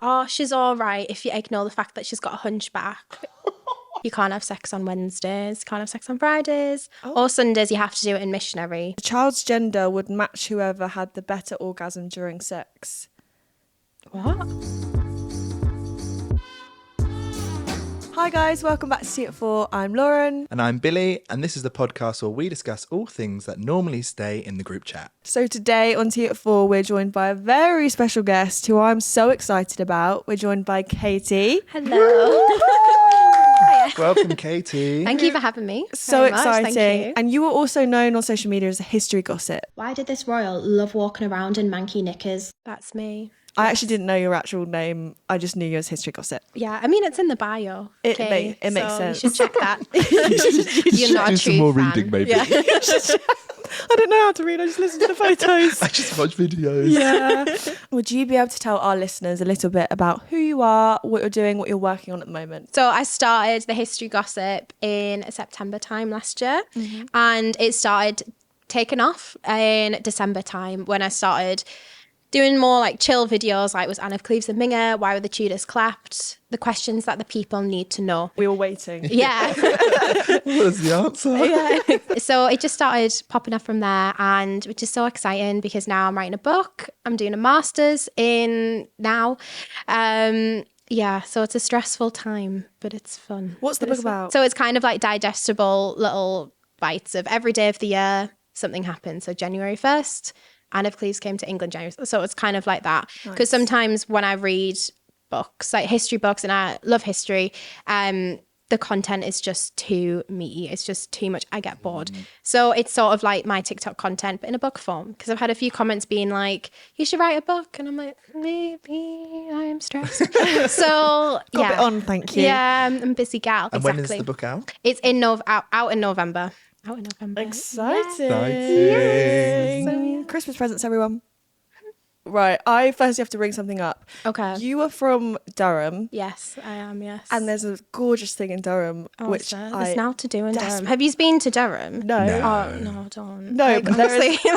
oh, she's all right if you ignore the fact that she's got a hunchback. You can't have sex on Wednesdays, can't have sex on Fridays, or Sundays. You have to do it in missionary. The child's gender would match whoever had the better orgasm during sex. What? Hi guys, welcome back to teaatfour. I'm Lauren. And I'm Billy, and this is the podcast where we discuss all things that normally stay in the group chat. So today on teaatfour, we're joined by a very special guest who I'm so excited about. We're joined by Katie. Hello. Welcome, Katie. Thank you for having me. So very much. exciting. Thank you. And you were also known on social media as a history gossip. Why did this royal love walking around in manky knickers? That's me. I actually didn't know your actual name. I just knew you as history gossip. Yeah, I mean, it's in the bio. It okay, makes so sense. You should check that. You're not a Do true some more fan. reading, maybe. Yeah. I don't know how to read. I just listen to the photos. I just watch videos. Yeah. Would you be able to tell our listeners a little bit about who you are, what you're doing, what you're working on at the moment? So I started the history gossip in September time last year, and it started taking off in December time when I started doing more like chill videos, like was Anne of Cleves and Minger, why were the Tudors clapped, the questions that the people need to know. We were waiting. Yeah. What was the answer? Yeah. So it just started popping up from there, and which is so exciting because now I'm writing a book. I'm doing a master's in now. Yeah, so it's a stressful time, but it's fun. What's the book about? So it's kind of like digestible little bites of every day of the year, something happens. So January 1st, Anne of Cleves came to England January. So it's kind of like that. Because sometimes when I read books, like history books, and I love history, the content is just too meaty. It's just too much. I get bored. So it's sort of like my TikTok content, but in a book form. Because I've had a few comments being like, you should write a book. And I'm like, maybe I am stressed. So, Got yeah. it on, thank you. Yeah, I'm a busy gal. And exactly. when is the book out? It's in out in November. Out in November. Exciting. Exciting. Christmas presents, everyone. Right, I firstly have to bring something up. Okay. You are from Durham, Yes, I am, yes. and there's a gorgeous thing in Durham, which there's now to do in Durham. desperate- Have you been to Durham? No. Oh, no, don't. No, Like, but there is- honestly,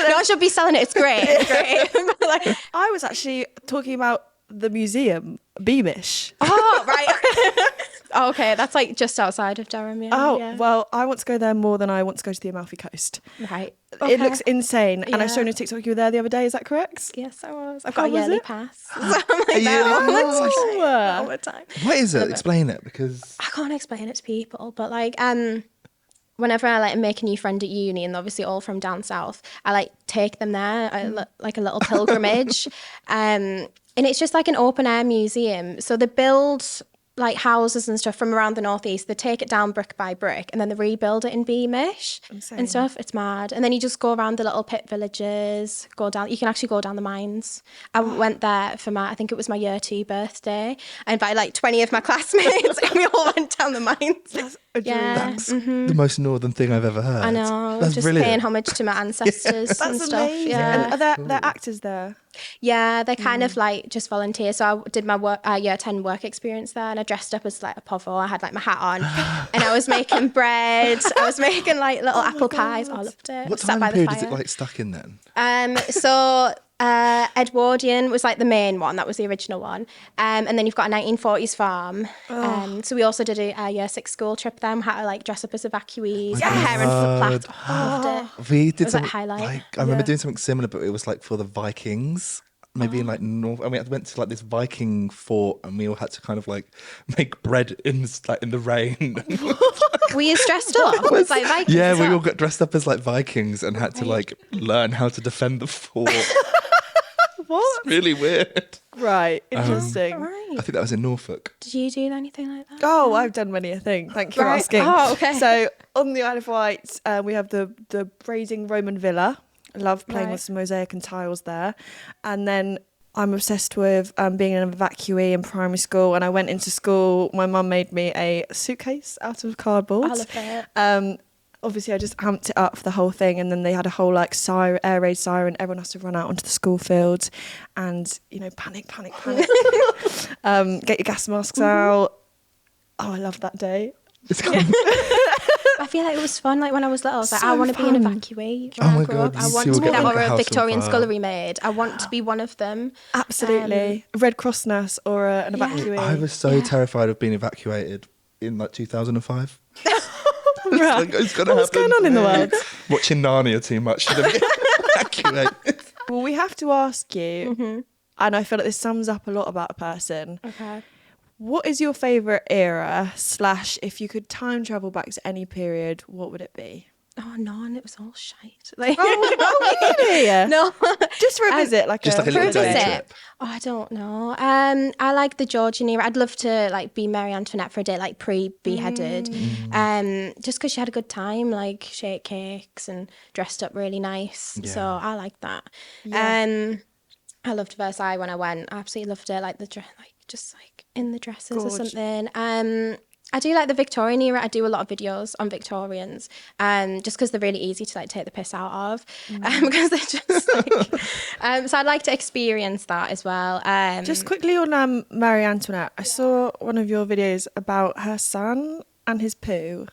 no, I should be selling it. It's great. It's great. But like, I was actually talking about the museum, Beamish. oh, right. Oh, okay, that's like just outside of Durham, yeah. Oh, yeah. well, I want to go there more than I want to go to the Amalfi Coast. Right. It Okay. looks insane. And I saw on Yeah. your TikTok you were there the other day, is that correct? Yes, I was. I've How got a was yearly it? pass. So I'm like A yearly that pass? all the time. What is it? Explain it, because I can't explain it to people, but like whenever I like make a new friend at uni, and obviously all from down south, I like take them there, like a little pilgrimage, and it's just like an open air museum. So they build like houses and stuff from around the northeast. They take it down brick by brick, and then they rebuild it in Beamish Insane. and stuff. It's mad. And then you just go around the little pit villages, go down. You can actually go down the mines. I went there for I think it was my year 2 birthday. I invited like 20 of my classmates, and we all went down the mines. That's a dream. Yeah. that's the most northern thing I've ever heard. I know, That's just brilliant. paying homage to my ancestors and That's stuff. amazing. Yeah, And are there actors there? yeah, they're kind of like just volunteers. So I did my work, year 10 work experience there, and I dressed up as like a povo. I had like my hat on, and I was making bread. I was making like little apple pies. I loved it. What Sat time by the period is it fire. like stuck in then? So Edwardian was like the main one. That was the original one. And then you've got a 1940s farm. So we also did a year 6 school trip then. We had to like dress up as evacuees. Yeah. Hair and foot plait. Oh, loved it. We did was like something highlight. like I remember doing something similar, but it was like for the Vikings. Maybe in like North. I mean, I went to like this Viking fort, and we all had to kind of like make bread in the rain. Were you dressed up? It was like Vikings Yeah, as we well? all got dressed up as like Vikings and had to like learn how to defend the fort. What? Really weird. Right, interesting. Right. I think that was in Norfolk. Did you do anything like that? Oh, I've done many a thing. Thank you for Right. asking. Oh, okay. So on the Isle of Wight, we have the braiding Roman villa. I love playing Right. with some mosaic and tiles there. And then I'm obsessed with being an evacuee in primary school. And I went into school. My mum made me a suitcase out of cardboard. I love it. Obviously, I just amped it up for the whole thing, and then they had a whole like siren, air raid siren. Everyone has to run out onto the school field, and panic. Get your gas masks out. Oh, I love that day. It's kind of, I feel like it was fun. Like when I was little, I was like, So I want to be an fun. evacuee. Oh When my I grew God, up. I you want two to will be get that, like or a a house on Victorian fire. scullery maid. I want to be one of them. Absolutely. Red Cross nurse or an Yeah. evacuee. I was so terrified of being evacuated in like 2005. Right. Like, it's gonna What's happen going on to in the me. world? Watching Narnia too much to get evacuated. Well, we have to ask you, Mm-hmm. and I feel like this sums up a lot about a person. Okay. What is your favourite era / if you could time travel back to any period, what would it be? Oh, none. It was all shite. Like, Oh, really? no. Just for a visit, like just like a For little a day visit. trip. Oh, I don't know. I like the Georgian era. I'd love to like be Marie Antoinette for a day, like pre-beheaded. Just because she had a good time, like she ate cakes and dressed up really nice. So I like that. Yeah. I loved Versailles when I went. I absolutely loved it. Like the dress, like just like in the dresses or Gorge. something. I do like the Victorian era. I do a lot of videos on Victorians, just because they're really easy to like take the piss out of, because they're just like. So I'd like to experience that as well. Just quickly on Marie Antoinette, I saw one of your videos about her son and his poo.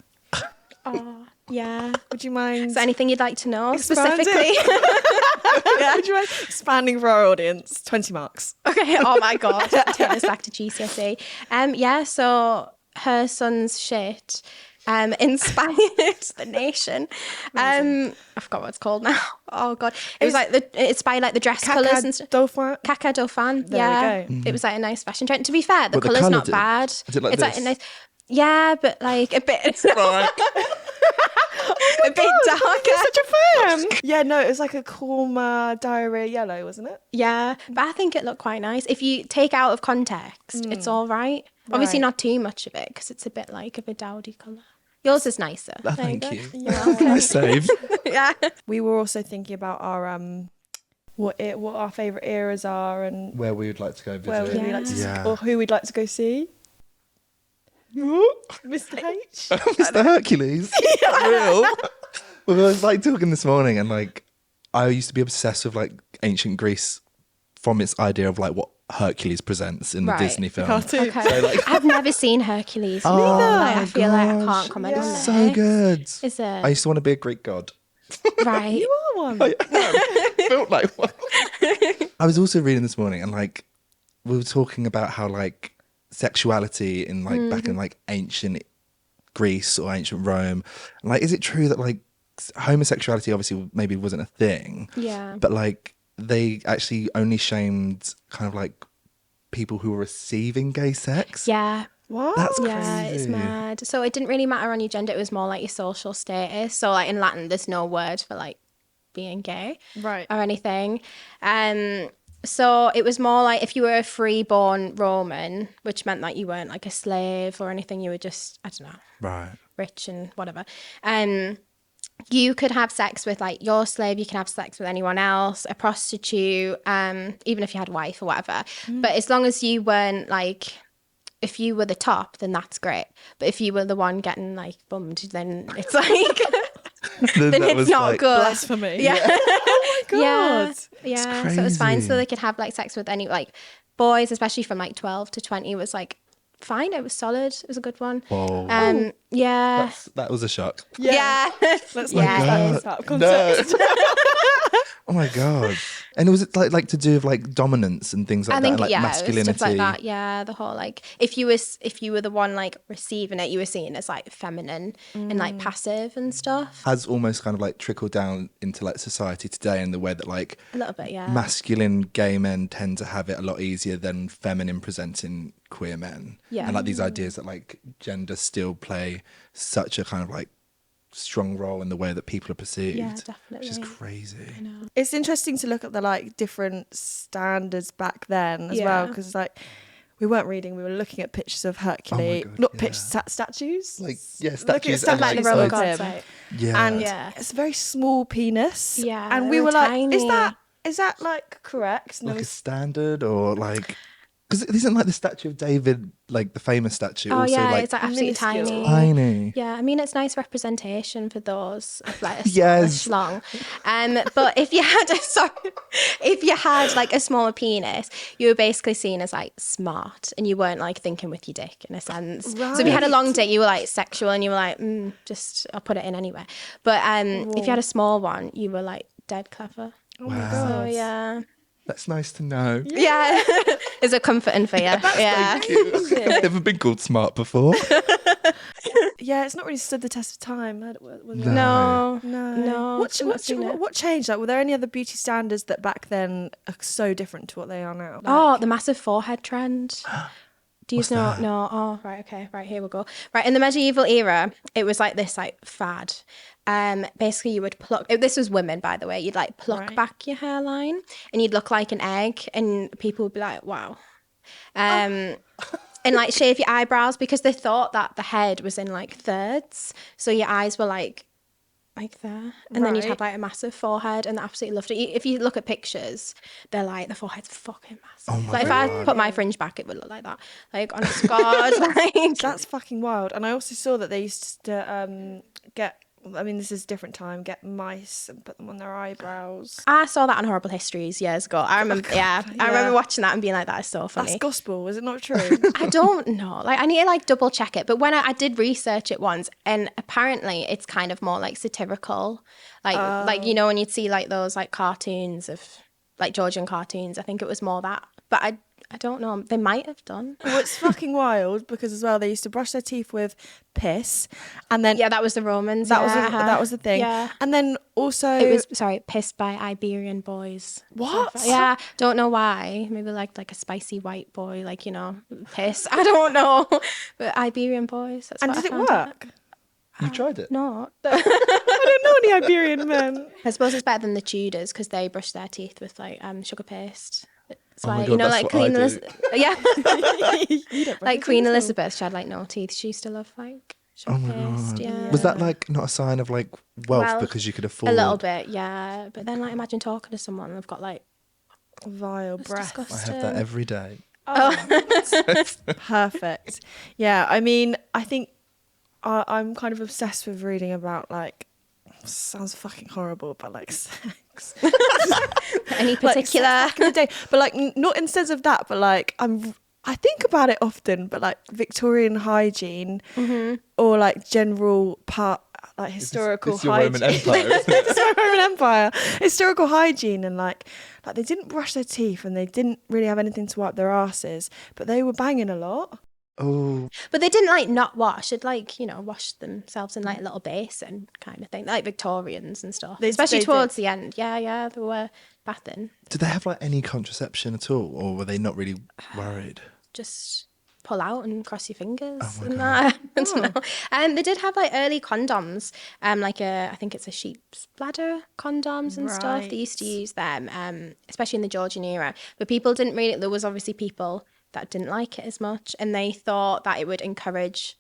Oh, yeah. Would you mind? Is there anything you'd like to know Expand it. specifically? Would you mind expanding for our audience? 20 marks. Okay. Oh my God. Take us back to GCSE. Yeah. So her son's shit inspired the nation. I forgot what it's called now. Oh God. It was like it inspired like the dress colours and stuff. Dauphin. Caca Dauphin. There we go. It was like a nice fashion trend. To be fair, the But the colour's colour not did. bad. Is it like it's this? like a nice. Yeah, but like a bit. Right. A bit darker. You're such a fan. Yeah, no, it was like a coma diarrhea yellow, wasn't it? Yeah, but I think it looked quite nice. If you take out of context, it's all right. Obviously, Right. not too much of it because it's a bit like of a dowdy colour. Yours is nicer. Oh, There thank go. you. Yeah. Nice save. Yeah. We were also thinking about our what our favourite eras are and Where we would like to go visit. where we'd like to Yeah. or who we'd like to go see. Mr. H. Mr. Hercules. Real. Well, I was like talking this morning, and like I used to be obsessed with like ancient Greece from its idea of like what Hercules presents in the Right. Disney film. Cartoon. Okay. So, like- I've never seen Hercules. Oh, Like, I feel like I gosh. can't comment on this. So good. Is it? I used to want to be a Greek god. Right. You are one. I felt like one. I was also reading this morning, and like we were talking about how like sexuality in like back in like ancient Greece or ancient Rome, and, like is it true that like homosexuality obviously maybe wasn't a thing, Yeah. but like they actually only shamed kind of like people who were receiving gay sex? Yeah. What? That's Yeah, it's crazy. mad. So it didn't really matter on your gender. It was more like your social status. So like in Latin, there's no word for like being gay Right. or anything. So it was more like if you were a free-born Roman, which meant that you weren't like a slave or anything. You were just, I don't know, Right. rich and whatever. You could have sex with like your slave, you can have sex with anyone else, a prostitute, even if you had a wife or whatever. But as long as you weren't like, if you were the top, then that's great. But if you were the one getting like bummed, then it's like, Then then that it's was, not like, good. Blasphemy. Yeah. Oh my God. Yeah. So it was fine. crazy. So they could have like sex with any like boys, especially from like 12 to 20 was like fine. It was solid. It was a good one. Whoa. Yeah. That was a shock. Yeah. Let's Yeah, not it use is. that out of context. Oh my god! And was it like to do with like dominance and things like I that, think and, like yeah, it masculinity? was stuff like that. Yeah, the whole like if you were the one like receiving it, you were seen as like feminine and like passive and stuff. Has almost kind of like trickled down into like society today in the way that like A little bit, yeah. masculine gay men tend to have it a lot easier than feminine presenting queer men. Yeah. And like these ideas that like gender still play such a kind of like strong role in the way that people are perceived. Yeah, Which is definitely. crazy. It's interesting to look at the like different standards back then as well, Yeah. because like we weren't reading, we were looking at pictures of Hercules, God, not yeah. pictures, statues. Like yeah, Looking at statues and statues Like the of Roman him. gods, like, yeah. And Yeah. it's a very small penis. Yeah, and we they were were like, tiny. is that like correct? And like there a was standard or like Because isn't like the statue of David, like the famous statue, Oh also yeah, like it's like absolutely minuscule. tiny. tiny? Yeah, I mean it's nice representation for those of like a Yes. smaller schlong. But if you had like a smaller penis, you were basically seen as like smart, and you weren't like thinking with your dick in a sense. So if you had a long dick, you were like sexual, and you were like, just I'll put it in anyway. But if you had a small one, you were like dead clever. Oh my Wow. So god. yeah. That's nice to know. Yeah. It's a comforting for you. Yeah. Thank you. I've never been called smart before. Yeah, it's not really stood the test of time. Was it? No. No. What changed? Like, were there any other beauty standards that back then are so different to what they are now? Oh, the massive forehead trend. Do you What's know? that? No. Oh, right. Okay. Right. Here we go. Right. In the medieval era, it was like this, like fad. Basically, you would pluck. This was women, by the way. You'd like pluck back your hairline, and you'd look like an egg, and people would be like, "Wow." And like shave your eyebrows because they thought that the head was in like thirds, so your eyes were like there, and then you'd have like a massive forehead, and they absolutely loved it. If you look at pictures, they're like the forehead's fucking massive. Oh my like God. if I put my fringe back, it would look like that. Like honest to God, like That's fucking wild. And I also saw that they used to get. I mean, this is a different time. Get mice and put them on their eyebrows. I saw that on Horrible Histories years ago. I remember, I remember watching that and being like, "That is so funny." That's gospel, is it not true? I don't know. Like, I need to like double check it. But when I did research it once, and apparently it's kind of more like satirical, like you know when you'd see like those like cartoons of like Georgian cartoons. I think it was more that. But I don't know. They might have done. Well, it's fucking wild because as well they used to brush their teeth with piss, and then Yeah, that was the Romans. that yeah, was the thing. Yeah. And then also It was pissed by Iberian boys. What? Yeah, don't know why. Maybe like a spicy white boy, like you know, piss. I don't know, but Iberian boys. That's and what did I it found out. work? You tried it? No, I don't know any Iberian men. I suppose it's better than the Tudors because they brush their teeth with like sugar paste. That's Oh my why God, you know, that's like what Queen I do. Elizabeth. Yeah, You don't like brush Queen your teeth, Elizabeth, she had like no teeth. She used to love like sugar Oh my paste. God. Yeah, Was that like not a sign of like wealth Well, because you could afford a little bit? Yeah, but then like imagine talking to someone and they've got like vile it's breath. I disgusting. have that every day. Perfect. Yeah, I mean, I think I'm kind of obsessed with reading about like sounds fucking horrible, but like sex. Any Like, particular? sex back in the day, but like not in sense of that, but like I think about it often, but like Victorian hygiene or like general part like historical It's your hygiene. Roman Empire, isn't it? It's the Roman Empire. Historical hygiene and like they didn't brush their teeth and they didn't really have anything to wipe their asses, but they were banging a lot. Oh, But they didn't like not wash. They'd like, you know, wash themselves in like a little basin kind of thing, like Victorians and stuff. Especially they towards did. the end. Yeah, they were bathing. did they have like any contraception at all, or were they not really worried? Just pull out and cross your fingers Oh my and God. that. I don't know. They did have like early condoms, like I think it's a sheep's bladder condoms and stuff. They used to Right. use them, especially in the Georgian era. But people didn't really. There was obviously people that didn't like it as much, and they thought that it would encourage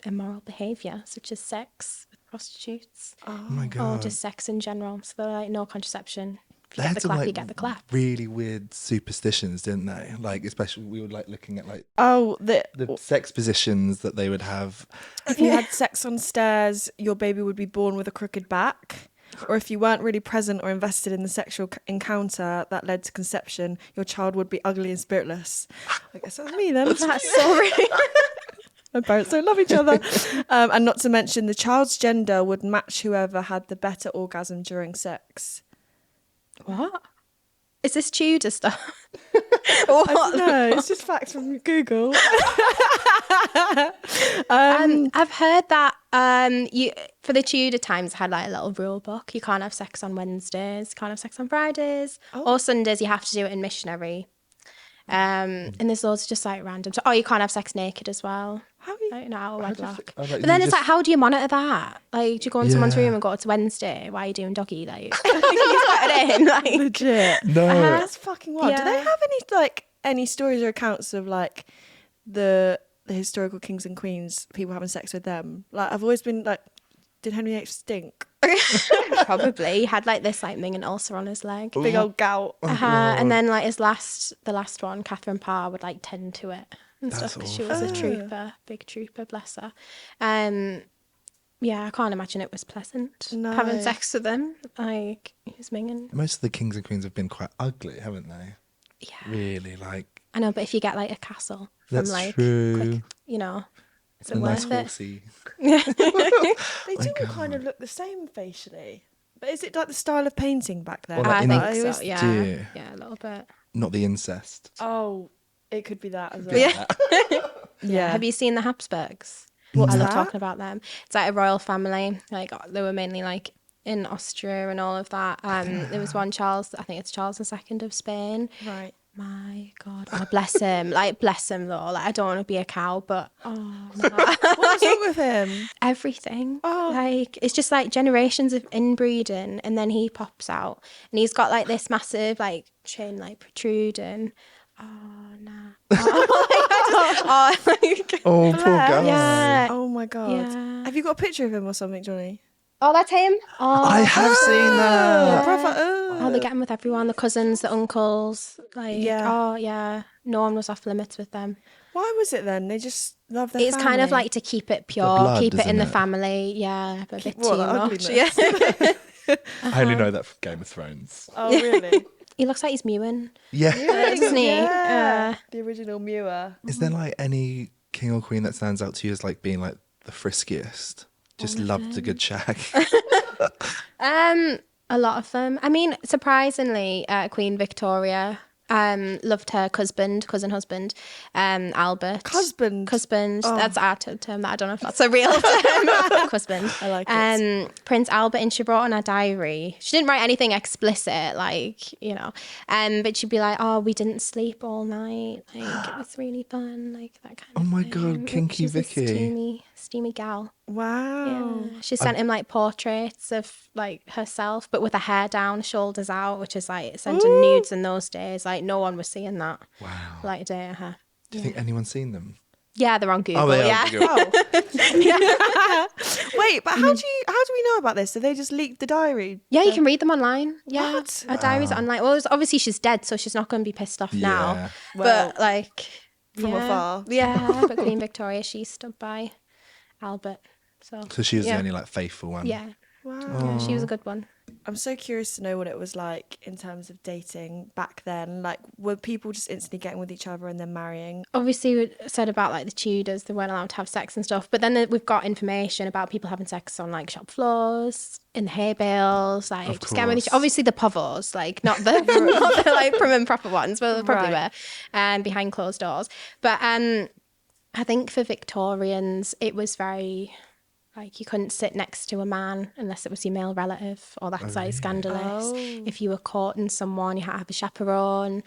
immoral behaviour, such as sex with prostitutes, Oh my or God. just sex in general. So they're like, no contraception. If you They get had the some clap, like you get the clap. really weird superstitions, didn't they? Like especially we were like looking at like Oh, the sex positions that they would have. if you had sex on stairs, your baby would be born with a crooked back. Or if you weren't really present or invested in the sexual encounter that led to conception, your child would be ugly and spiritless. I guess that's me then. That's so real. My parents don't love each other. And not to mention, the child's gender would match whoever had the better orgasm during sex. What? Is this Tudor stuff? I What? don't know, it's just facts from Google. I've heard that you for the Tudor times had like a little rule book. You can't have sex on Wednesdays, can't have sex on Fridays, or Sundays. You have to do it in missionary. And there's loads of just like random. Oh, you can't have sex naked as well. How are you? Like, no, wedlock. like, But you then it's just- like, how do you monitor that? Like, do you go in someone's Yeah. room and go, it's Wednesday? Why are you doing doggy? Like, you just put it in. Like, Legit. No. That's fucking wild. Do they Yeah. have any stories or accounts of like the historical kings and queens, people having sex with them? Like I've always been like, did Henry VIII stink? Probably. He had like this like minging ulcer on his leg. Big old gout. And then like the last one, Catherine Parr would like tend to it and That's stuff because she was a trooper, big trooper, bless her. Yeah, I can't imagine it was pleasant having sex with him. Like he was minging. Most of the kings and queens have been quite ugly, haven't they? Yeah, Really, like. I know, but if you get like a castle from That's like, true. you know, it's A nice worth it. horsey. They do all kind of look the same facially. But is it like the style of painting back then? Or like I in- think I so. always- Yeah, do. yeah, a little bit. Not the incest. Oh, it could be that as well. Yeah. Yeah. Have you seen the Habsburgs? What's I love that? talking about them. It's like a royal family. Like they were mainly like in Austria and all of that. There was one Charles. I think it's Charles II of Spain. Right. My God, oh, bless him. Like bless him though. Like I don't want to be a cow, but oh no. What was up with him? Everything. Oh. Like it's just like generations of inbreeding, and then he pops out, and he's got like this massive like chin like protruding. Oh no. Oh, like, Oh, poor guy. yeah. Oh my God. Yeah. Have you got a picture of him or something, Johnny? Oh, that's him. Oh, I have seen that. Brother, oh, they get him with everyone, the cousins, the uncles. Like, Yeah. oh yeah, no one was off limits with them. Why was it then? They just love their It's kind of family. like to keep it pure, blood, keep it in isn't the it? family. Yeah, but a bit what, too the much. ugliness? Yeah. I only know that from Game of Thrones. Oh, really? He looks like he's mewing, Yeah. doesn't he? Yeah. The original Muir. Is there like any king or queen that stands out to you as like being like the friskiest? Just loved a good shag. A lot of them. I mean, surprisingly, Queen Victoria loved her cousin husband, Albert. Husband? Husband. That's our term. That I don't know if that's a real term. Husband. I like it. Prince Albert, and she wrote on her diary. She didn't write anything explicit, like, you know. But she'd be like, "Oh, we didn't sleep all night. Like, it was really fun. Like that kind Oh of my thing." God, kinky She's a Vicky. steamy gal. Wow. Yeah. She sent him like portraits of like herself, but with her hair down, shoulders out, which is like sending nudes in those days. Like no one was seeing that. Wow. Like a day of her. Do you think anyone's seen them? Yeah, they're on Google. Oh, they yeah. are. Google. Oh. Wait, but how do we know about this? Did they just leak the diary? Yeah, you can read them online. Yeah. What? Her diary's online. Well, obviously she's dead, so she's not going to be pissed off now. Yeah. Well, but like from yeah. afar. Yeah, but Queen Victoria, she stood by Albert. So she was yeah. the only like faithful one. Yeah. Wow. Yeah, she was a good one. I'm so curious to know what it was like in terms of dating back then. Like, were people just instantly getting with each other and then marrying? Obviously, we said about like the Tudors, they weren't allowed to have sex and stuff. But then we've got information about people having sex on like shop floors, in the hay bales, like Of just getting with each. course. Obviously, the povos, like not the like prim and proper ones, but they probably Right. were, behind closed doors. But I think for Victorians, it was very. Like you couldn't sit next to a man unless it was your male relative, or that's like scandalous. Oh. If you were courting someone, you had to have a chaperone.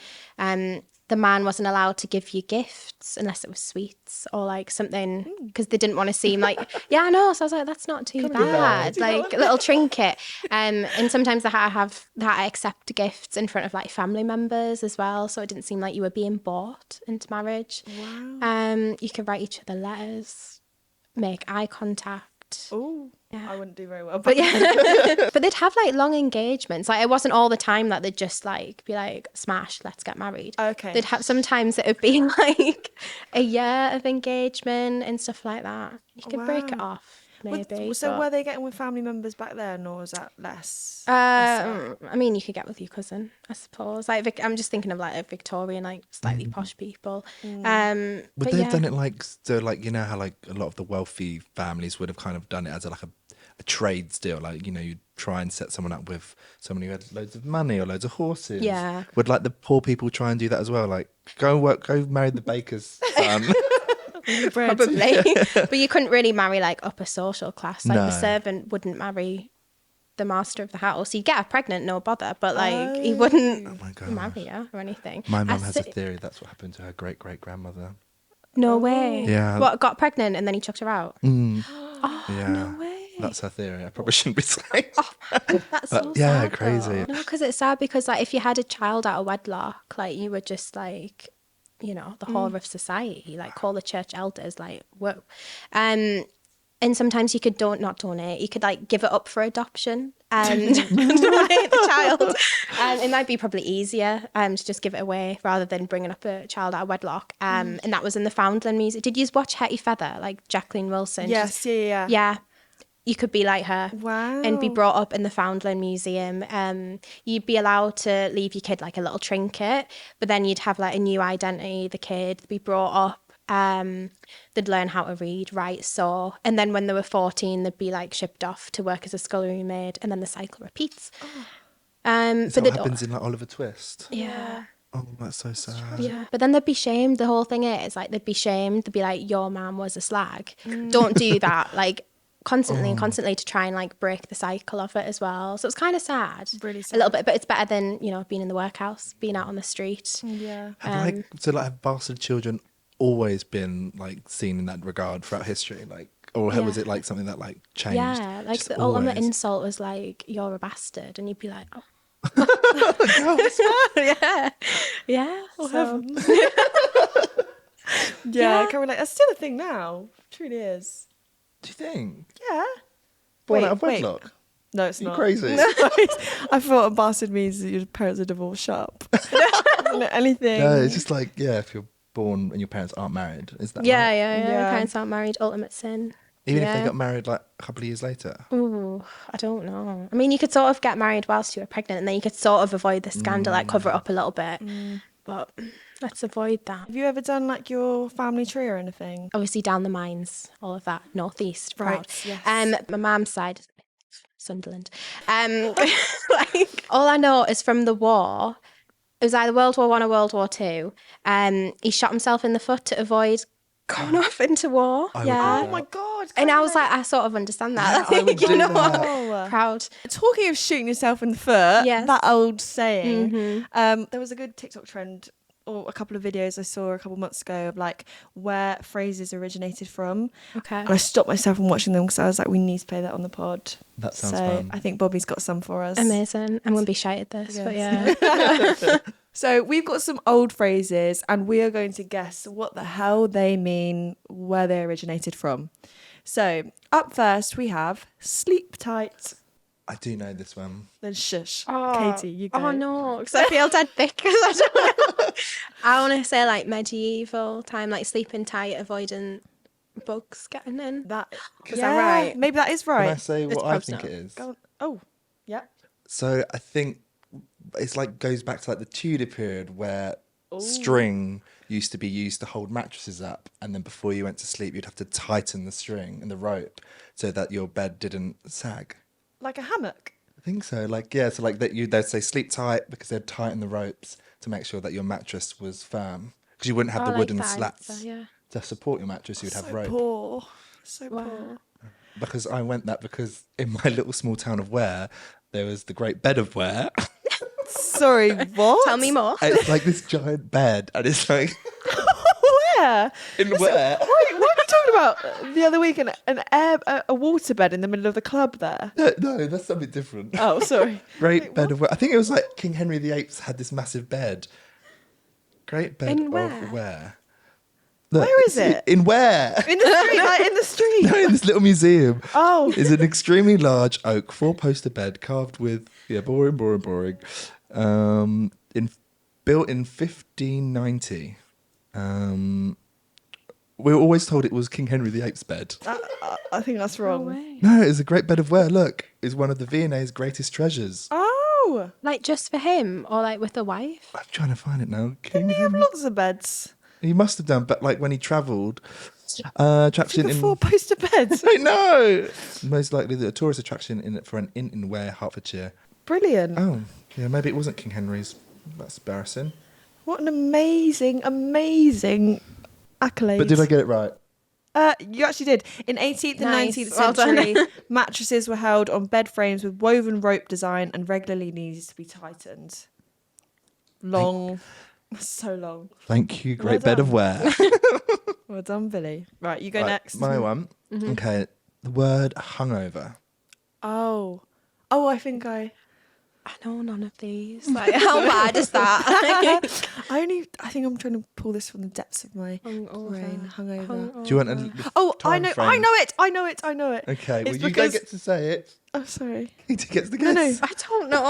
The man wasn't allowed to give you gifts unless it was sweets or like something, because they didn't want to seem like, yeah, I know. So I was like, that's not too bad. Like a little trinket. And sometimes they had to accept gifts in front of like family members as well. So it didn't seem like you were being bought into marriage. Wow. You could write each other letters, make eye contact. Oh, Yeah. I wouldn't do very well. But yeah, but they'd have like long engagements. Like it wasn't all the time that they'd just like be like, smash, let's get married. Okay. They'd have, sometimes it would be like a year of engagement and stuff like that. You could break it Wow. off, maybe. So but- were they getting with family members back then, or was that less? I mean, you could get with your cousin, I suppose. Like, I'm just thinking of like a Victorian, like slightly posh people. Would but they yeah. have done it like so? Like you know how like a lot of the wealthy families would have kind of done it as a trades deal. Like you know, you'd try and set someone up with someone who had loads of money or loads of horses. Yeah. Would like the poor people try and do that as well? Like go marry the baker's son. Probably. But you couldn't really marry like upper social class. Like No. the servant wouldn't marry the master of the house. He'd get her pregnant, no bother, but like he wouldn't Oh my God. marry her or anything. My mum I has a thi- theory that's what happened to her great grandmother. No way. Yeah. What, got pregnant and then he chucked her out? Yeah. No way. That's her theory. I probably shouldn't be saying. That's so sad. yeah, though. crazy. No, because it's sad because like if you had a child out of wedlock, like you were just like, you know, the whore of society. Like call the church elders. Like whoa. And sometimes you could not donate, you could like give it up for adoption and donate the child. And it might be probably easier to just give it away rather than bringing up a child out of wedlock. And that was in the Foundland Museum. Did you watch Hetty Feather, like Jacqueline Wilson? Yes, yeah. Yeah. You could be like her. Wow. And be brought up in the Foundland Museum. You'd be allowed to leave your kid like a little trinket, but then you'd have like a new identity, the kid, be brought up. They'd learn how to read, write, sew, and then when they were 14 they'd be like shipped off to work as a scullery maid, and then the cycle repeats. Is that what happens in like Oliver Twist? Yeah. Oh, that's so sad. Yeah, but then they'd be shamed. The whole thing is like they'd be shamed. They'd be like, your mum was a slag, don't do that, like constantly to try and like break the cycle of it as well. So it's kind of sad, Really a sad. little bit, but it's better than, you know, being in the workhouse, being out on the street. Yeah. Have bastard children always been like seen in that regard throughout history, like, or was it like something that like changed? Yeah, like Just the ultimate always? insult was like, you're a bastard, and you'd be like, oh. yeah. So, Yeah, can we like, that's still a thing now. Truly is. Do you think? Yeah. Born Wait, out of wedlock? No, it's You not. crazy? I thought a bastard means that your parents are divorced. Shut up. Anything. No, it's just like, yeah, if you're born and your parents aren't married, is that yeah, right? yeah. Yeah. Parents aren't married, ultimate sin. Even if Yeah. they got married like a couple of years later. Ooh, I don't know. I mean, you could sort of get married whilst you were pregnant, and then you could sort of avoid the scandal, like cover it up a little bit. But let's avoid that. Have you ever done like your family tree or anything? Obviously, down the mines, all of that, northeast, proud. Right, yes. My mum's side, Sunderland. Like all I know is from the war. It was either World War One or World War Two. He shot himself in the foot to avoid going off into war. I would yeah. do Oh my God. And I was like, I sort of understand that. Yeah, I would you do know that. what? Proud. Talking of shooting yourself in the foot, Yes. that old saying, there was a good TikTok trend or a couple of videos I saw a couple months ago of like where phrases originated from. Okay. And I stopped myself from watching them because I was like, we need to play that on the pod. That sounds so fun. I think Bobby's got some for us. Amazing. I'm going to be shy at this, but Yes. yeah. So we've got some old phrases and we are going to guess what the hell they mean, where they originated from. So up first we have sleep tight. I do know this one. Then shush. Katie, you go. Oh no, because I feel dead thick. 'Cause I don't know. I want to say like medieval time, like sleeping tight, avoiding bugs getting in. Is that right? Maybe that is right. Can I say It's what I probs think now. it is? Go on. Oh, yeah. So I think it's like goes back to like the Tudor period where string used to be used to hold mattresses up, and then before you went to sleep you'd have to tighten the string and the rope so that your bed didn't sag. Like a hammock. I think so. Like, yeah, so like that they'd say sleep tight because they'd tighten the ropes to make sure that your mattress was firm, because you wouldn't have Oh, the like wooden that, slats yeah. to support your mattress. You'd have So rope. poor. So Wow. poor. Because I went that because in my little small town of Ware there was the Great Bed of Ware. Sorry, what? Tell me more. And it's like this giant bed, and it's like Where? in Ware. What are you talking about the other week? A water bed in the middle of the club there? No, that's something different. Oh, sorry. Great Bed of Ware. I think it was like King Henry VIII had this massive bed. Great Bed In of where? Ware. Where is it? In Ware? In the street, like in the street. No, in this little museum. Oh. Is an extremely large oak four-poster bed carved with boring. Built in 1590. We were always told it was King Henry VIII's bed. I think that's wrong. way. No, it's a Great Bed of Ware. Look, it's one of the V&A's greatest treasures. Oh. Like just for him, or like with a wife? I'm trying to find it now. King We have Henry. lots of beds. He must have done, but like when he travelled, attraction The in. 4-poster beds. I know. Most likely the tourist attraction for an inn in Ware, Hertfordshire. Brilliant. Oh, yeah, maybe it wasn't King Henry's. That's embarrassing. What an amazing accolade. But did I get it right? You actually did. In 18th and Nice. 19th Well done. century, mattresses were held on bed frames with woven rope design and regularly needed to be tightened. Long. So long. Thank you, Well Great Bed of done. Ware. Well done, Billy. Right, you go Right, next. My one. Okay, the word hungover. Oh, I think I I know none of these. Like, how bad is that? I think I'm trying to pull this from the depths of my brain. Hungover. Do you want a Oh, I know frame? I know it. Okay, well, It's you don't get to say it. Oh, sorry. He gets the guess. No. I don't know.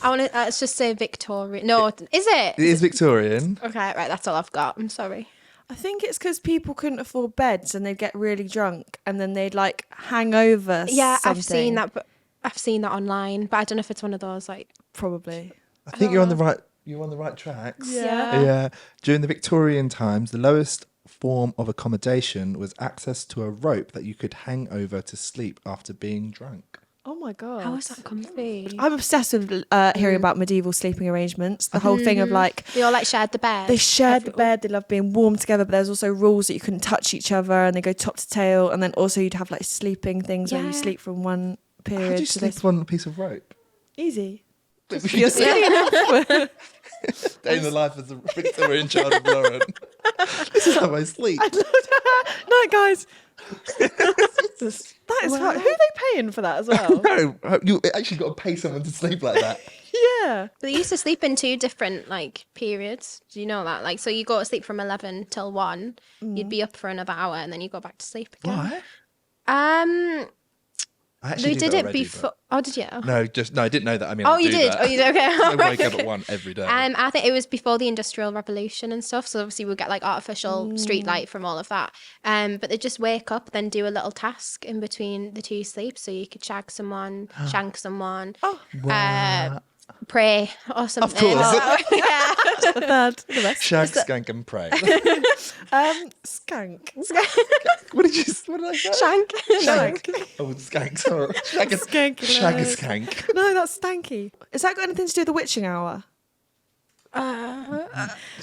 I want to. Let's just say Victorian. No, is it? It is Victorian. Okay, right. That's all I've got. I'm sorry. I think it's because people couldn't afford beds and they'd get really drunk and then they'd like hang over. Yeah, something. I've seen that, but I've seen that online. But I don't know if it's one of those like. Probably. I think you're on the right. You're on the right tracks. Yeah. Yeah. During the Victorian times, the lowest form of accommodation was access to a rope that you could hang over to sleep after being drunk. Oh my god. How is that comfy? I'm obsessed with hearing about medieval sleeping arrangements. The whole thing of like They all like shared the bed. they shared the bed, they loved being warm together, but there's also rules that you couldn't touch each other and they go top to tail, and then also you'd have like sleeping things where you sleep from one period How do you to sleep this. on a piece of rope? Easy. You're You're skinny enough. Day in the life as a Victorian child of Lauren. This is how I sleep. Night, guys. That is fun. Who are they paying for that as well? No, you actually got to pay someone to sleep like that. Yeah. They used to sleep in 2 different like periods. Do you know that? Like, so you go to sleep from 11 till 1. You'd be up for another hour and then you go back to sleep again. Why? I They did it already, before. Oh, did you? No, I didn't know that. I mean, Oh, I you do did. that. Oh, you did. Okay. I wake up at 1 every day. I think it was before the Industrial Revolution and stuff. So obviously we'd get like artificial street light from all of that. But they just wake up, then do a little task in between the 2 sleeps. So you could shag someone, shank someone, pray or something. course. Yeah. The best. Shag, skank, and pray. Skank. What did I say? Shank. Shank. Oh, skank. Sorry. Shag a skank. No, that's stanky. Has that got anything to do with the witching hour? My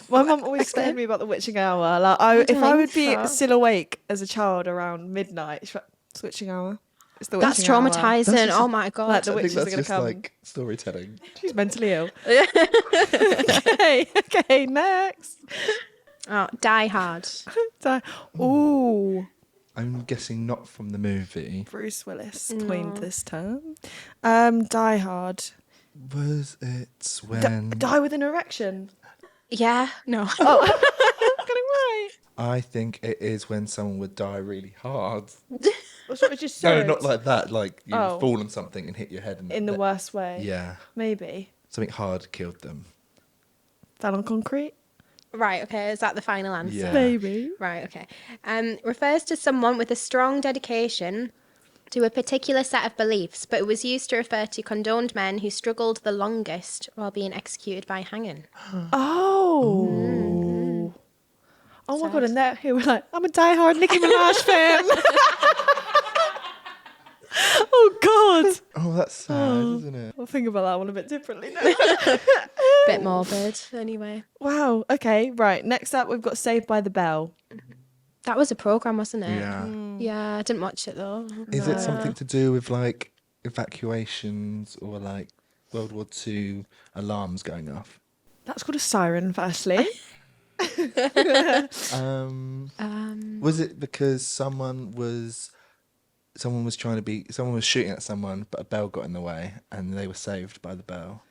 mum always scared me about the witching hour. Like, if I would be still awake as a child around midnight, she's like, it's witching hour. It's the That's witching hour. traumatizing. Oh my God. Like, the I think witches are that's going to just come. like storytelling. She's mentally ill. Okay, next. Oh, Die Hard. Ooh. I'm guessing not from the movie. Bruce Willis coined this term. Die Hard. Was it when... Die with an erection. Yeah. No. Oh, I'm getting right. I think it is when someone would die really hard. Or sort of just No, so not like that. Like you Oh. fall on something and hit your head. in the worst way. Yeah. Maybe. Something hard killed them. Fell on concrete. Right. Okay. Is that the final answer? Yeah. Maybe. Right. Okay. Refers to someone with a strong dedication to a particular set of beliefs, but it was used to refer to condoned men who struggled the longest while being executed by hanging. Oh. Oh my God! And there, here we're like, I'm a diehard Nicki Minaj fan. Oh God! Oh, that's sad, isn't it? I'll think about that one a bit differently now. Bit morbid. Anyway, Wow. Okay. Right. Next up, we've got Saved by the Bell. that was a program, wasn't it? Yeah. Yeah. I didn't watch it though. Is it something to do with like evacuations or like World War II alarms going off? That's called a siren. Firstly. Was it because someone was shooting at someone, but a bell got in the way, and they were saved by the bell?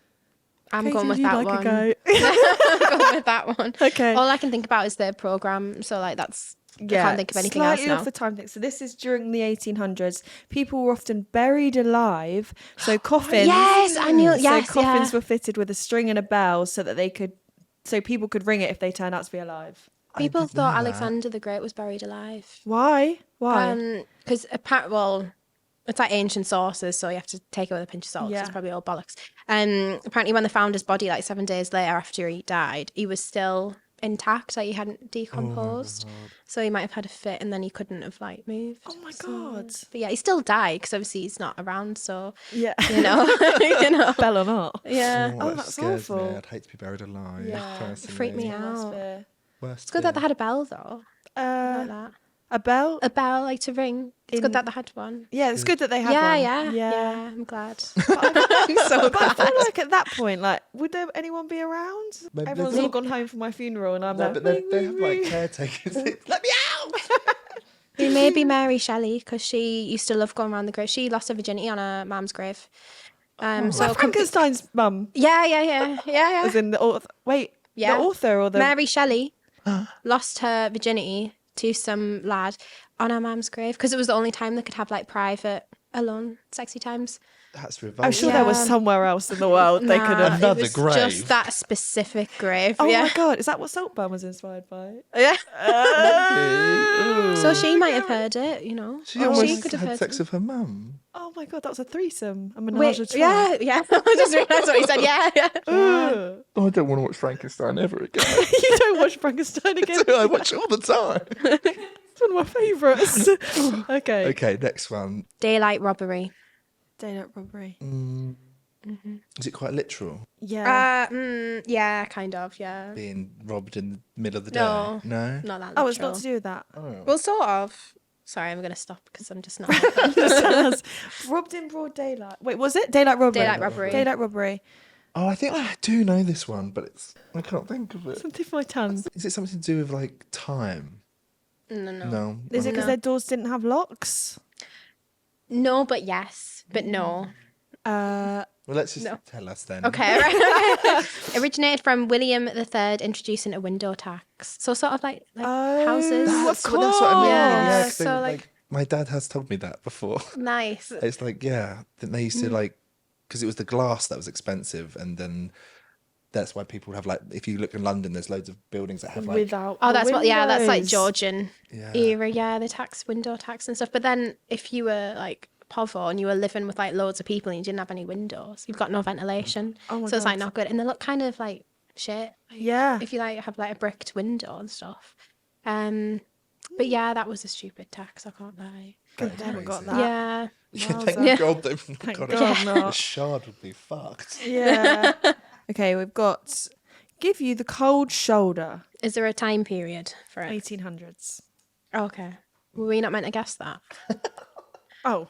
I'm Katie, going with would you that like one. a go? I'm going with that one. Okay. All I can think about is the program. So like that's. I can't think of anything slightly else now. off the time thing. So this is during the 1800s. People were often buried alive. So coffins. Yes, I knew. Yes, so coffins yeah. were fitted with a string and a bell so that people could ring it if they turned out to be alive. People didn't thought know that. Alexander the Great was buried alive. Why? Why? Because it's like ancient sources, so you have to take it with a pinch of salt. 'Cause Yeah. it's probably all bollocks. Apparently, when they found his body like 7 days later after he died, he was still intact, like he hadn't decomposed. So he might have had a fit, and then he couldn't have like moved. Oh my God. But yeah, he still died because obviously he's not around. So Yeah. you know, Bell or not. yeah. Oh, that that's scares awful. me. I'd hate to be buried alive. Yeah. Personally. Freak me That's out. fair. Worst It's good that they fear. had a bell though. Like that. A bell? A bell like to ring. It's In- good that they had one. Yeah, it's good that they have Yeah, one. yeah. I'm glad. I'm so glad. I feel like at that point, like, would there anyone be around? Maybe Everyone's they've all got- gone home for my funeral, and I'm No, like, but they have like caretakers. Let me out! It may be Mary Shelley because she used to love going around the grave. She lost her virginity on her mum's grave. So it could be- Frankenstein's mum, yeah. as in the author. Wait, Yeah. the author or the Mary Shelley lost her virginity to some lad on her mum's grave because it was the only time they could have like private, alone, sexy times. That's revolting. I'm sure there was Yeah. somewhere else in the world they could have. Another it was grave. just that specific grave. Oh yeah. my god, is that what Saltburn was inspired by? Yeah. Ooh. So she might have heard it, you know. She Or almost could have had heard sex it. with her mum. Oh my god, that was a threesome. A menage Wait, a trois. yeah. I just realised what he said. Yeah. Ugh. Oh, I don't want to watch Frankenstein ever again. You don't watch Frankenstein again. I watch it all the time. It's one of my favourites. Okay. Okay, next one. Daylight robbery. Daylight robbery. Is it quite literal? Yeah. Yeah, kind of. Yeah. Being robbed in the middle of the No. day? No? Not that. Oh, it's not literal. to do with that. Well, sort of. Sorry, I'm gonna stop because I'm just not. Just tell us. Robbed in broad daylight. Wait, was it daylight robbery? Daylight robbery. Daylight robbery. Oh, I think I do know this one, but I can't think of it. Something for my tongue. Is it something to do with like time? No. No. Is it because No. their doors didn't have locks? No, but yes, but no. Well, let's just No. tell us then. Okay, right. Originated from William III introducing a window tax. So sort of like houses. That's what I mean. Yeah, 'cause so, like- my dad has told me that before. Nice. It's like, yeah, that they used to like, because it was the glass that was expensive, and then that's why people have like, if you look in London, there's loads of buildings that have like, Without. Oh, the that's what. Yeah, that's like windows. Georgian Yeah. era. Yeah, the window tax and stuff. But then if you were like povo and you were living with like loads of people and you didn't have any windows, you've got no ventilation. Oh my so it's like God. not good, and they look kind of like shit. Like, Yeah. if you like have like a bricked window and stuff. But yeah, that was a stupid tax. I can't lie. Good they haven't got Crazy. that. Yeah. yeah, Wowza. thank God they've Thank got God it. not. The shard would be fucked. Yeah. Okay, we've got give you the cold shoulder. Is there a time period for it? 1800s. Okay. Were we not meant to guess that? Oh.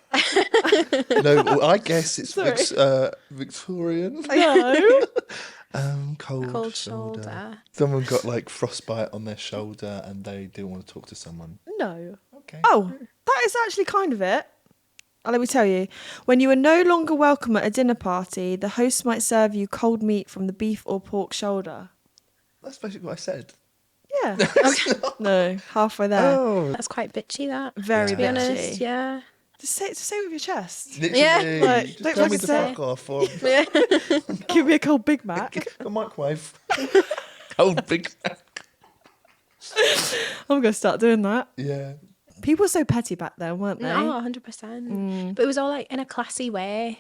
No, well, I guess it's Sorry. Victorian. No. Cold, Cold shoulder. shoulder. Someone got like frostbite on their shoulder and they didn't want to talk to someone. No. Okay. Oh, that is actually kind of it. Let me tell you. When you are no longer welcome at a dinner party, the host might serve you cold meat from the beef or pork shoulder. That's basically what I said. Yeah. No, halfway there. Oh, That's quite bitchy, that. Very To be bitchy. honest, yeah. Just say it with your chest. literally. Yeah. Like, Just don't tell me fucking to say fuck off or Give me a cold Big Mac. a microwave. Cold Big Mac. I'm going to start doing that. Yeah. People were so petty back then, weren't they? No, 100%. But it was all like in a classy way.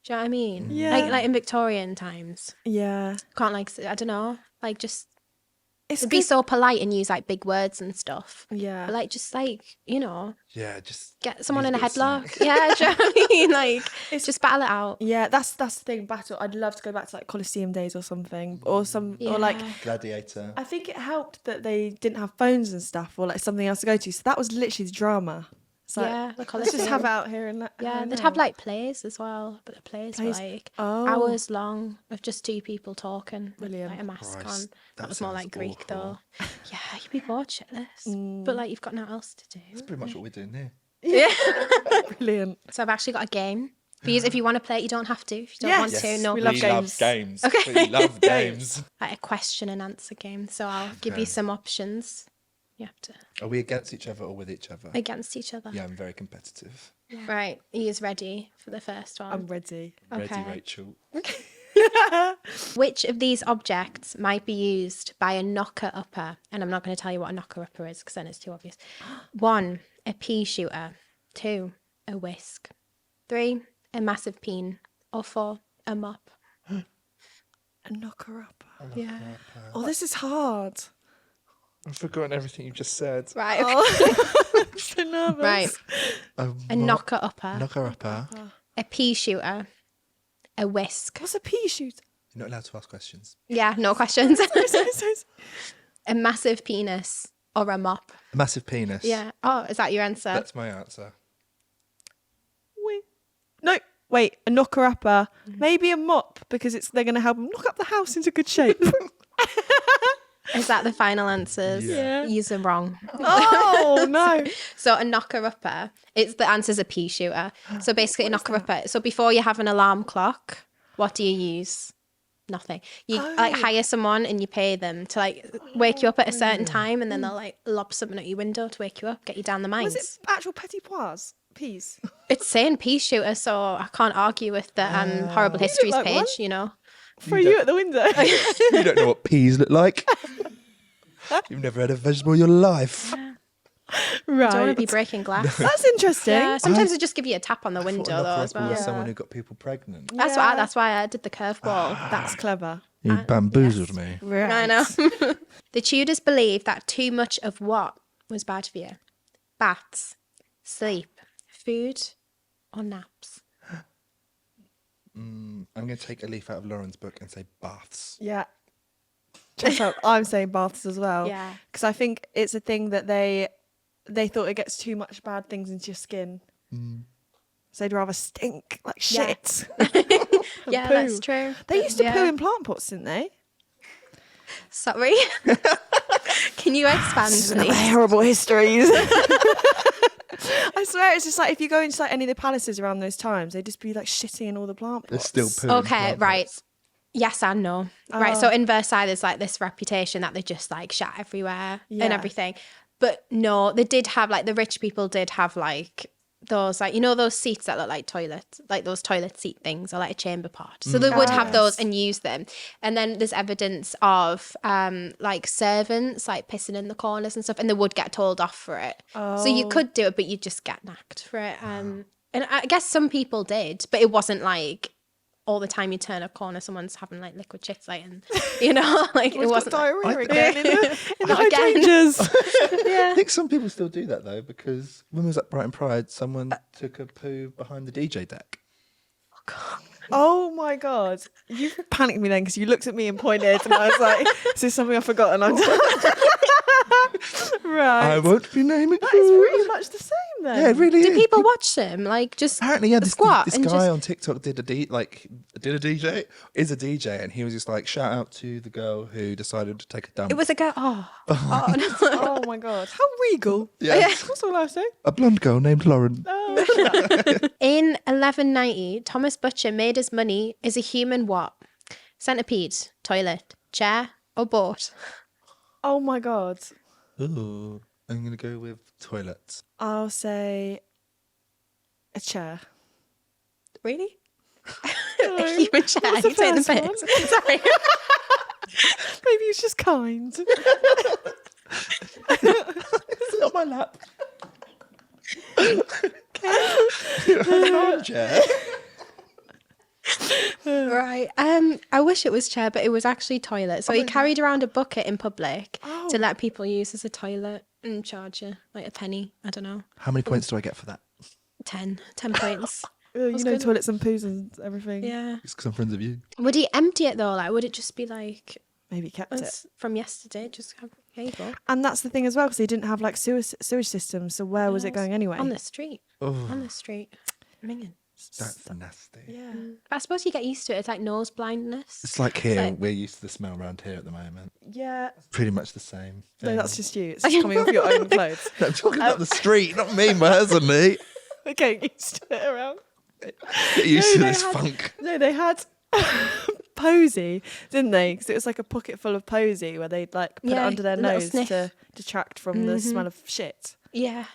Do you know what I mean? Yeah. Like in Victorian times. Yeah. Can't like, I don't know, like just It's be good- so polite and use like big words and stuff. Yeah. But like just like, you know, Yeah, just get someone use in a bit of headlock. slang. Yeah, do you know what I mean? Like just battle it out. Yeah, that's the thing. Battle. I'd love to go back to like Colosseum days or something, or or like. Yeah. Gladiator. I think it helped that they didn't have phones and stuff, or like something else to go to. So that was literally the drama. It's like, Yeah, the let's just have Colosseum. it out here and Yeah, they'd have like plays as well, but the plays were Plays- like Oh. hours long of just two people talking with Brilliant. like a mask Christ, on. That that was more sounds like Greek awful. though. Yeah, you'd be bored shitless, but like you've got nothing else to do. That's pretty much what we're doing here. Brilliant. So I've actually got a game. For you, if you want to play it, you don't have to. If you don't Yes, want to, no. we love pressure. games. games. We love games. Like a question and answer game. So I'll give you some options. You have to Are we against each other or with each other? against each other. Yeah, I'm very competitive. Right, he is ready for the first one. I'm ready. Ready, Okay. Rachel. Which of these objects might be used by a knocker upper? And I'm not going to tell you what a knocker upper is because then it's too obvious. 1, a pea shooter. 2, a whisk. 3, a massive peen. Or 4, a mop. A knocker up. Yeah. Oh, this is hard. I've forgotten everything you just said. Right. I'm so nervous. Right. A knocker upper. Knocker upper. A pea shooter. A whisk. What's a pea shoot? You're not allowed to ask questions. Yeah, no questions. Sorry. A massive penis. Or a mop. A massive penis. Yeah. Oh, is that your answer? That's my answer. No, wait, a knocker upper. Maybe a mop because they're going to help them knock up the house into good shape. Is that the final answers? Yeah. You're wrong. Oh, no. So a knocker-upper, the answer's a pea shooter. So basically a knocker-upper. So before you have an alarm clock, what do you use? Nothing. You like hire someone and you pay them to like wake you up at a certain time, and then they'll like lob something at your window to wake you up, get you down the mines. Was it actual petit pois? Peas? It's saying pea shooter, so I can't argue with the horrible histories like page, one? you know. For you at the window. You don't know what peas look like. You've never had a vegetable in your life. Right. I don't want to be breaking glass. That's interesting. Yeah, sometimes they just give you a tap on the I thought window though as well. was someone who got people pregnant. That's why I did the curveball. That's clever. You bamboozled me. Right. I know. The Tudors believed that too much of what was bad for you? Baths, sleep, food, or naps? I'm going to take a leaf out of Lauren's book and say baths. Yeah. Check out. I'm saying baths as well. Yeah. Because I think it's a thing that they thought it gets too much bad things into your skin. So they'd rather stink like shit. Yeah, poo. that's true. They used to poo in plant pots, didn't they? Sorry. Can you expand, please? Horrible histories. I swear, it's just like if you go into like any of the palaces around those times, they'd just be like shitting in all the plant There's pots. still poo. in Okay, plant right. pots. Yes and no. Right, so in Versailles, there's like this reputation that they just like shat everywhere Yeah. and everything. But no, they did have like the rich people did have like those like, you know, those seats that look like toilets, like those toilet seat things or like a chamber pot. So they would have those and use them. And then there's evidence of like servants like pissing in the corners and stuff, and they would get told off for it. So you could do it, but you'd just get nacked for it. And I guess some people did, but it wasn't like all the time you turn a corner, someone's having like liquid shits, like, and you know, like it wasn't. Diarrhea again in the Not again. hydrangeas. I think some people still do that though, because when we was at Brighton Pride, someone took a poo behind the DJ deck. Oh my god! You panicked me then because you looked at me and pointed, and I was like, "Is this something I've forgotten?" Right. I won't be naming That is pretty much the same then. Yeah, it really Do is. people watch them? Like just Apparently, yeah, this squat guy and just... on TikTok is a DJ, and he was just like, shout out to the girl who decided to take a dump. It was a girl. Oh no. Oh my god! How regal. Yeah. That's all I say. a blonde girl named Lauren. In 1190, Thomas Butcher made his money as a human what? Centipede, toilet, chair, or boat? Oh my god! Ooh, I'm gonna go with toilets. I'll say a chair. Really? A human chair. What was the You take the first piss. one? Sorry. Maybe he's just kind. It's not my lap. An armchair. Right. I wish it was chair, but it was actually toilet. So he carried around a bucket in public to let people use as a toilet and charge you like a penny. I don't know. How many points do I get for that? 10 points. You know, good. toilets and poos and everything. Yeah. It's because I'm friends with you. Would he empty it though? Like, would it just be like Maybe kept it. it's from yesterday? Just have, there you go. And that's the thing as well, because they didn't have like sewage systems. So where was it going anyway? On the street. Oh, On the street. Minging. that's nasty. Yeah. But I suppose you get used to it. It's like nose blindness. It's like here, Like- we're used to the smell around here at the moment. Yeah. Pretty much the same. No, thing. that's just you. It's just coming off your own clothes. No, I'm talking about the street, not me personally. We're getting used to it around. Get used to they this had- funk. No, they had Posy, didn't they? Because it was like a pocket full of Posy where they'd like put it Yeah, under their a little nose sniff. to detract from the smell of shit. Yeah.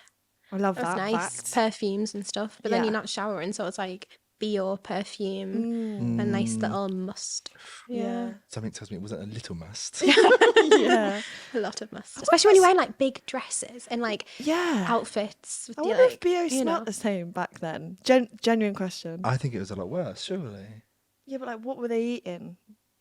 I love That's that nice. fact. Perfumes and stuff. But then Yeah. you're not showering, so it's like bio perfume. A nice little must. Yeah. Something tells me it wasn't a little must. Yeah. A lot of must. Especially when you're wearing like big dresses and like Yeah. outfits. With I the, wonder like, if BO you smelt know. the same back then. Genuine question. I think it was a lot worse, surely. Yeah, but like, what were they eating?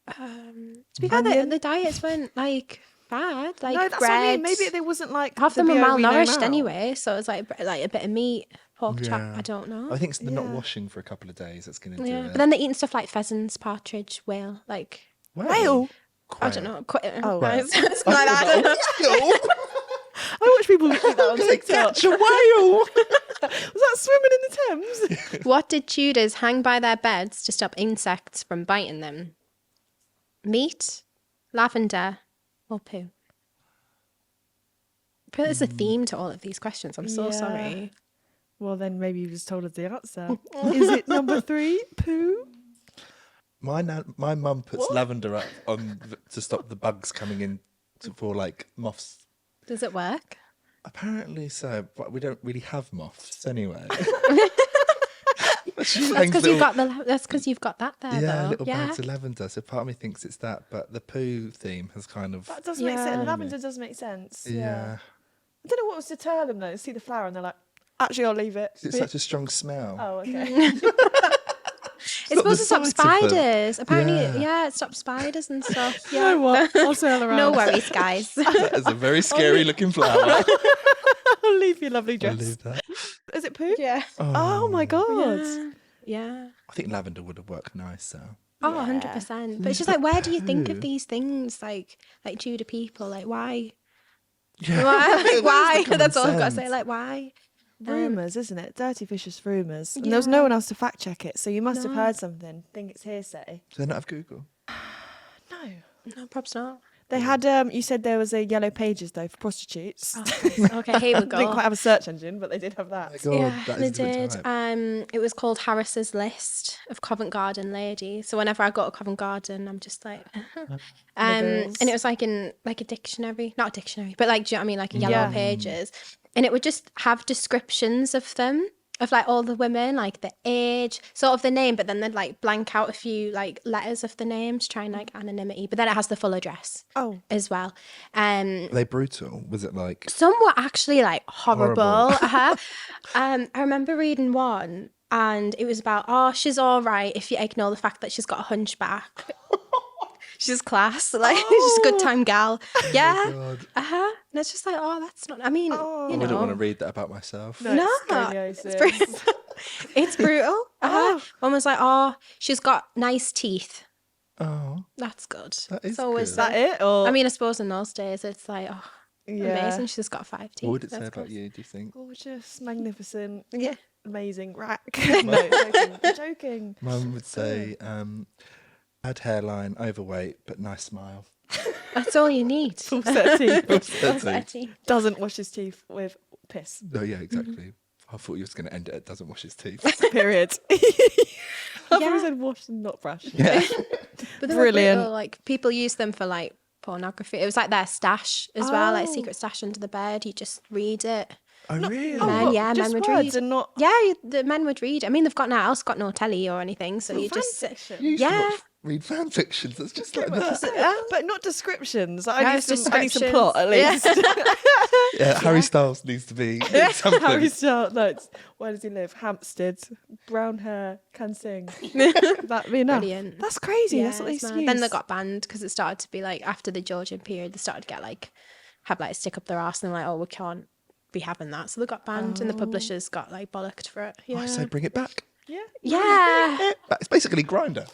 To be fair, the diets weren't like bad. Like No, that's bread. what I mean. Maybe they wasn't like half the them were BO we know malnourished now. anyway, so it's like a bit of meat, pork chop. Yeah. I don't know. I think it's the not Yeah. washing for a couple of days that's going to do yeah, it. but then they're eating stuff like pheasants, partridge, whale. Like Whale. I don't know. Oh. Right, it's like that. I don't know. I watch people eat that on TikTok. Catch a whale. Was that swimming in the Thames? What did Tudors hang by their beds to stop insects from biting them? Meat, lavender, or poo? I feel there's a theme to all of these questions. I'm so Yeah. sorry. Well, then maybe you just told us the answer. Is it number 3, poo? My mum puts lavender up to stop the bugs coming in for like moths. Does it work? Apparently so, but we don't really have moths anyway. That's because you've got that there, yeah, though. little bags of lavender. So part of me thinks it's that, but the poo theme has kind of That does make sense. Lavender does make sense. yeah. I don't know what was to deter them though. See the flower and they're like, actually, I'll leave it. It's such a strong smell. Oh, okay. It's supposed to stop the sight of them. spiders. Apparently, Yeah. it stops spiders and stuff. You Yeah. know what? I'll sail around. No worries, guys. That is a very scary looking flower. I'll leave your lovely I'll dress. leave that. Is it poo? Yeah. Oh my god. Yeah. I think lavender would have worked nice though. Oh, 100%. But it's just like, where do you think of these things? Like Tudor people, like why? Yeah. Why? Like, Where's why? the common That's all I've got to say. sense? Like, why? Rumours, isn't it? Dirty, vicious rumours. And there was no one else to fact check it, so you must have heard something. Think it's hearsay. Do they not have Google? No. No, perhaps not. They had, you said there was a yellow pages though for prostitutes. Okay, here we go. Didn't quite have a search engine, but they did have that. Oh my God, Yeah, that they is a good did. type. It was called Harris's List of Covent Garden ladies. So whenever I go to Covent Garden, I'm just like, and it was like in like a dictionary, not a dictionary, but like, do you know what I mean, like a yellow pages, and it would just have descriptions of them. Of like all the women, like the age, sort of the name, but then they'd like blank out a few like letters of the name to try and like anonymity. But then it has the full address as well. Were they brutal? Was it like Some were actually like horrible. Horrible. I remember reading one and it was about, she's all right if you ignore the fact that she's got a hunchback. She's class, like she's a good time gal. Yeah. God. And it's just like, that's not, I mean, you I know. wouldn't want to read that about myself. No, Scoliosis. it's brutal. It's brutal. One was like, she's got nice teeth. Oh, That's good. That is It's always good. Is that it? Or I mean, I suppose in those days it's like, amazing. She's got 5 teeth. what would it say That's about good. you, do you think? gorgeous, magnificent, Yeah. amazing, rack. No, joking. I'm joking. Mum would say, bad hairline, overweight, but nice smile. That's all you need. Full set of teeth. That's it. Betty. Doesn't wash his teeth with piss. No, yeah, exactly. I thought you was going to end it. Doesn't wash his teeth. Period. I thought Yeah. you said wash and not brush. Yeah. But they were Brilliant. brutal, like people use them for like pornography. It was like their stash as well, like secret stash under the bed. You just read it. Oh, really? Men, yeah, just men would words read. and not The men would read. I mean, they've got got no telly or anything, so you just sit. fiction. You used to Yeah. read fan fictions. That's just like that. But not descriptions. No, I need it's some descriptions. plot at least. Yeah, Harry Styles needs to be something. Harry Styles. No, where does he live? Hampstead. Brown hair. Can sing. That'd be enough. Brilliant. That's crazy. Yeah, That's what they it's used to mad. use. Then they got banned because it started to be like after the Georgian period, they started to get like have like a stick up their arse and they're like, we can't be having that. So they got banned and the publishers got like bollocked for it. Yeah. I say bring it back. Yeah. Yeah. It's basically Grinder.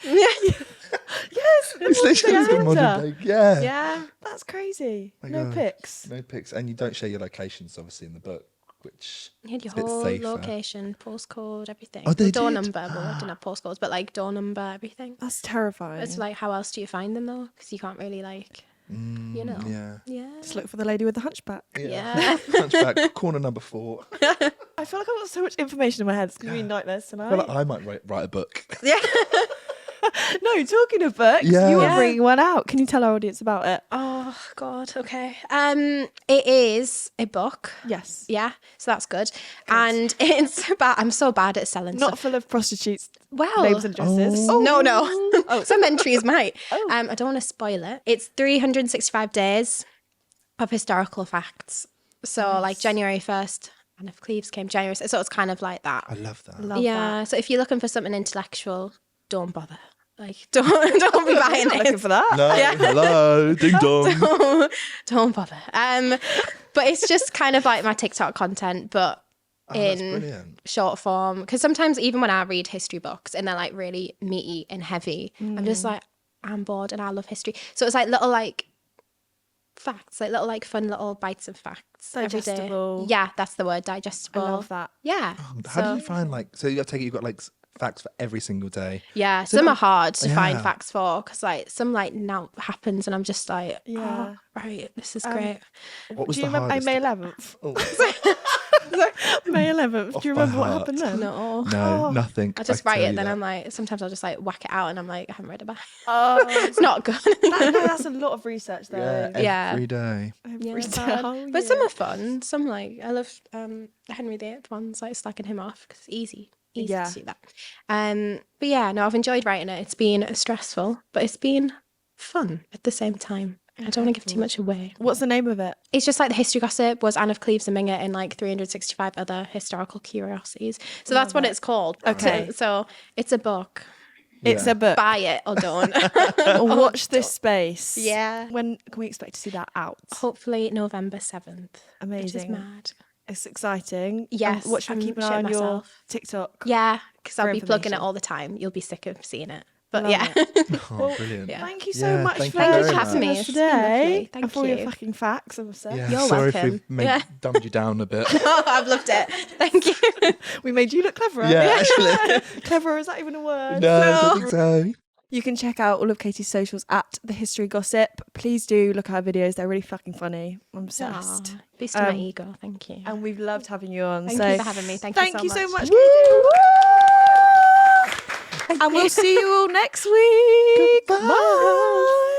Yes. It's literally the modern day. Yeah. Yeah. That's crazy. My No God. pics. No pics. And you don't share your locations, obviously, in the book, which You had your is a bit whole safer. location, postcode, everything. Oh, they Door did? number. Well, I didn't have postcodes, but like door number, everything. That's terrifying. It's like, how else do you find them though? Because you can't really like, you know. Yeah. Yeah. Just look for the lady with the hunchback. Yeah. Hunchback, corner number 4. I feel like I've got so much information in my head. It's going to be nightmares tonight. I feel like I might write a book. Yeah. No, talking of books, Yeah. you were Yeah. bringing one out. Can you tell our audience about it? Oh God. Okay. It is a book. Yes. Yeah. So that's good. And it's about. I'm so bad at selling Not stuff. full of prostitutes' Well. names and addresses. No. Some entries might. I don't want to spoil it. It's 365 days of historical facts. So like January 1st, Anne of Cleves came January. So it's kind of like that. I love that. Love Yeah. that. So if you're looking for something intellectual, don't bother. Like don't be buying Not looking it. for that. No, hello, ding dong. Don't bother. But it's just kind of like my TikTok content, but That's in brilliant. short form. Because sometimes even when I read history books and they're like really meaty and heavy, I'm just like, I'm bored and I love history. So it's like little like facts, like little like fun little bites of facts every day. Digestible. Yeah, that's the word, I digestible. love that. Yeah. How do you find so I take it you've got like facts for every single day. Yeah, some are hard to find Yeah. facts for because like some like now happens and I'm just like, Yeah. oh, right, this is great. What was Do you the remember hardest? May 11th? Oh, May 11th. Off Do you by remember what heart. happened then? No. no, nothing. I just can write tell it, you then that. I'm like, sometimes I'll just like whack it out and I'm like, I haven't read about it. Oh, It's not good. that's a lot of research though. Yeah. Every day. Every Yeah, time. bad. But some are fun. Some like, I love Henry VIII ones, like slacking him off because it's easy Yeah. to do that. But yeah, no, I've enjoyed writing it. It's been stressful, but it's been fun at the same time. I don't want to give too much away. What's the name of it? It's just like the history gossip was Anne of Cleves and Mingott and like 365 other historical curiosities. So that's what it's called. Okay. So it's a book. It's Yeah. a book. Buy it or don't. Watch this space. Yeah. When can we expect to see that out? Hopefully November 7th. Which is Amazing. mad. It's exciting. Yes, What should I'm we keep an eye shitting on your myself. TikTok? Yeah, because I'll For be plugging it information. all the time. You'll be sick of seeing it. But Love yeah. Oh, brilliant. Yeah. Thank you so Yeah, much thank for you very having much. us It's been today. lovely. Thank and for all your you. fucking facts, I'm obsessed. Yeah, You're sorry welcome. if we Yeah. dumbed you down a bit. Oh, I've loved it. Thank you. We made you look cleverer. Yeah, actually. Cleverer, is that even a word? No, I don't think so. You can check out all of Katie's socials at The History Gossip. Please do look at her videos. They're really fucking funny. I'm obsessed. Aw, boosting my ego. Thank you. And we've loved having you on. Thank so you for having me. Thank you so so much. much, Katie. And we'll see you all next week. Goodbye. Bye.